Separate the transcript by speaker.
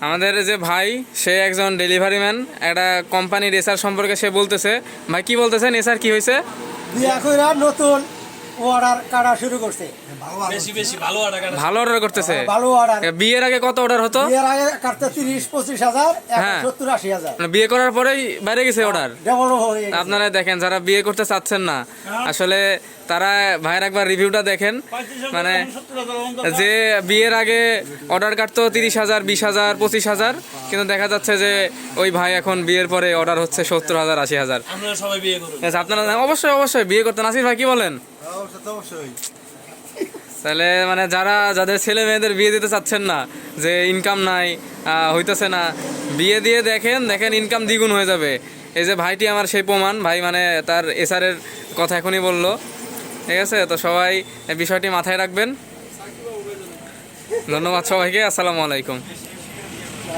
Speaker 1: আমাদের যে ভাই সে একজন ডেলিভারি ম্যান, একটা কোম্পানির এসআর সম্পর্কে সে বলতেছে। ভাই কি বলতেছেন, এসআর কি হয়েছে?
Speaker 2: নতুন অর্ডার কাটা শুরু করছে,
Speaker 1: ভালো অর্ডার করতেছে।
Speaker 2: ভালো অর্ডার।
Speaker 1: বিয়ের আগে কত অর্ডার হতো?
Speaker 2: বিয়ের আগে কাটতে 30-25,000,
Speaker 1: হ্যাঁ।
Speaker 2: 70-80,000।
Speaker 1: মানে বিয়ে করার পরেই বাইরে গেছে অর্ডার।
Speaker 2: ডেভেলপ হয়ে গেছে।
Speaker 1: আপনারা দেখেন, যারা বিয়ে করতে চাচ্ছেন না আসলে তারা ভাইয়ের একবার রিভিউটা দেখেন। মানে যে বিয়ের আগে অর্ডার কাটতো 30,000, 20,000, 25,000, কিন্তু দেখা যাচ্ছে যে ওই ভাই এখন বিয়ের পরে অর্ডার হচ্ছে 70,000, 80,000। আপনারা অবশ্যই অবশ্যই বিয়ে করতে। নাসির ভাই কি বলেন? তাহলে মানে যাদের ছেলে মেয়েদের বিয়ে দিতে চাচ্ছেন না, যে ইনকাম নাই, হইতেছে না, বিয়ে দিয়ে দেখেন ইনকাম দ্বিগুণ হয়ে যাবে। এই যে ভাইটি আমার সেই প্রমাণ। ভাই মানে তার এসআরের কথা এখনই বললো। ঠিক আছে, তো সবাই এই বিষয়টি মাথায় রাখবেন। ধন্যবাদ সবাইকে। আসসালামু আলাইকুম।